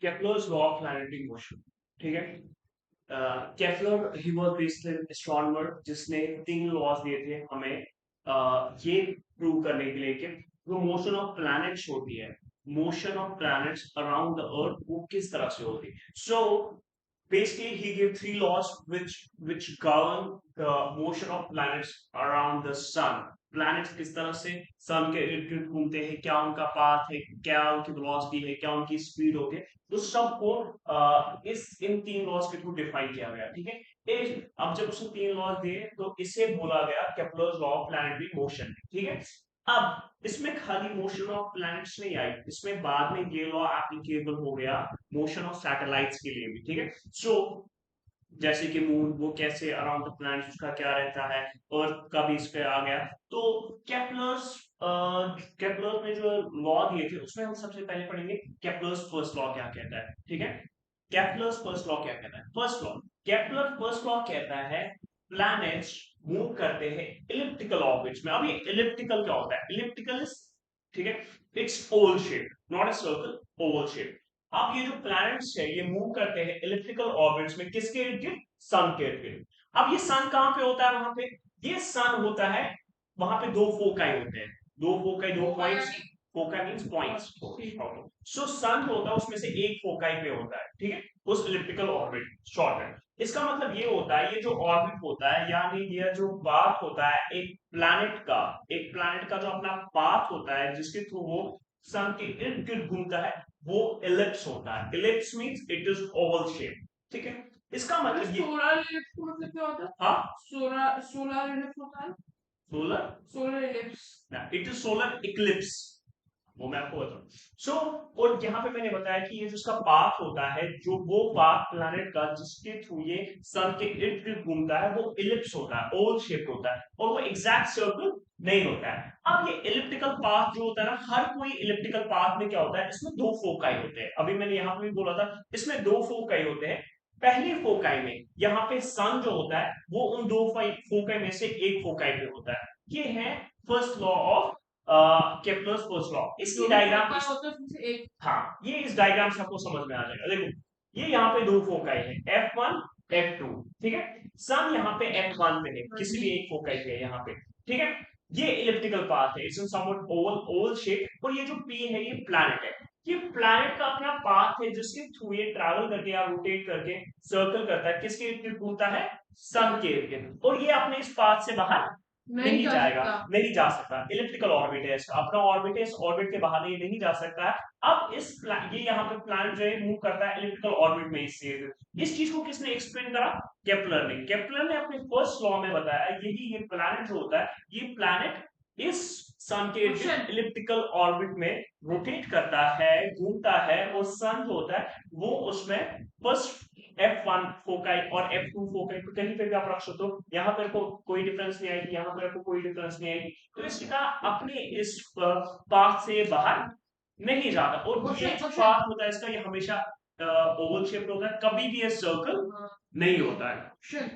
Kepler's law of planetary motion. ठीक है। Kepler he was basically astronomer जिसने 3 laws दिए थे हमें ये प्रूव करने के लिए कि जो मोशन ऑफ प्लैनेट्स होती है, motion of planets around the earth वो किस तरह से होती है। सो basically he gave 3 laws which govern the motion of planets around the sun। Planets किस तरह से सन के इर्द गिर्द घूमते हैं, क्या उनका पाथ है, क्या उनकी वेलोसिटी है, क्या उनकी स्पीड होती है, तो सबको इस इन 3 लॉज के थ्रू डिफाइन किया गया। ठीक है। अब जब उसने 3 लॉज दिए तो इसे बोला गया Kepler's law of planetary motion. ठीक है। अब इसमें खाली मोशन ऑफ प्लैनेट्स नहीं आई, इसमें बाद में ये लॉ एप्लीकेबल हो गया मोशन ऑफ सैटेलाइट्स के लिए भी। ठीक है। सो जैसे कि मून वो कैसे अराउंड द प्लैनेट उसका क्या रहता है, अर्थ का भी इस पे आ गया। तो केप्लर्स केप्लर ने जो लॉ दिए थे उसमें हम सबसे पहले पढ़ेंगे केप्लर्स फर्स्ट लॉ क्या कहता है। ठीक है। केप्लर्स फर्स्ट लॉ क्या कहता है। First law, Kepler first law कहता है प्लैनेट्स मूव करते हैं इलिप्टिकल ऑर्बिट्स में। अब ये इलिप्टिकल क्या होता है, इलिप्टिकल इज, ठीक है, it's Oval shape, not a circle, Oval shape. अब ये जो प्लैनेट्स है ये मूव करते हैं इलिप्टिकल ऑर्बिट्स में, किसके इर्द गिर्द, सन के इर्द गिर्द। अब ये सन कहां पे होता है, वहां पे ये सन होता है, वहां पे 2 फोकाई होते हैं, 2 foci, 2 points. Foci means points. So sun जो होता है उसमें से एक फोकाई पे होता है, ठीक है, उस इलिप्टिकल ऑर्बिट शॉर्ट है। इसका मतलब ये होता है ये जो ऑर्बिट होता है यानी ये जो पाथ होता है एक प्लैनेट का, एक प्लैनेट का जो अपना पाथ होता है जिसके थ्रू वो सन के इर्द गिर्द घूमता है, वो इलिप्स होता है। Ellipse means it is Oval shape. ठीक है। इसका मतलब ये सोलर इलिप्स का मतलब क्या होता है? हाँ, सोलर सोलर इलिप्स होता है। Solar, solar ellipse. It is solar Eclipse, वो मैं आपको बताऊं। सो और यहाँ पे मैंने बताया कि ये जो इसका पाथ होता है, जो वो पाथ प्लैनेट का जिसके थ्रू ये सन के इर्द गिर्द घूमता है, वो इलिप्स होता है, ओवल शेप होता है, और वो एग्जैक्ट सर्कल नहीं होता है। अब ये इलिप्टिकल पाथ जो होता है ना, हर कोई इलिप्टिकल पाथ में क्या होता है, इसमें 2 फोकाई होते हैं। अभी मैंने यहाँ पे भी बोला था इसमें 2 फोकाई होते हैं। पहली फोकाई में यहाँ पे सन जो होता है वो उन 2 फोकाई में से एक फोकाई पे होता है। ये है first law of Kepler's first law. इसकी डायग्राम होता है उसमें से एक। हाँ, ये इस डायग्राम से आपको समझ में आ जाएगा। देखो ये यहाँ पे 2 फोकाई है, F1 F2। ठीक है। सन यहाँ पे F1 पे है, किसी भी एक फोकाई पे है यहाँ पे। ठीक है। ये इलिप्टिकल पाथ है, it's in somewhat Oval Oval shape. और ये जो P है ये प्लैनेट है। ये प्लैनेट का अपना पाथ है जिसके थ्रू ये ट्रैवल करके या रोटेट करके सर्कल करता है, किसके इर्द गिर्द घूमता है, सन के इर्द गिर्द। और ये अपने इस पाथ से बाहर नहीं नहीं जा जाएगा, सकता। नहीं जा सकता। इलिप्टिकल ऑर्बिट है इसका, अपना ऑर्बिट है, इस ऑर्बिट के बाहर ये नहीं जा सकता है। अब ये यहाँ पे प्लैनेट जो है मूव करता है इलिप्टिकल ऑर्बिट में। इस चीज को किसने एक्सप्लेन करा, केप्लर ने। केप्लर ने अपने फर्स्ट लॉ में बताया यही ये प्लैनेट जो होता है, ये प्लैनेट इस सन के क्वेश्चन। इलिप्टिकल ऑर्बिट में रोटेट करता है, घूमता है, और सन जो होता है वो उसमें फर्स्ट F1 फोकाई और F2 फोकाई पे कहीं पे भी आप रख सकते हो। यहाँ पर को कोई डिफरेंस नहीं आएगी, यहाँ पर आपको कोई डिफरेंस नहीं आएगी। तो इसका अपने इस पाथ से बाहर नहीं जाता। और ये जो पाथ होता है इसका ये हमेशा ओवल शेप होता है, कभी भी ये सर्कल नहीं होता है।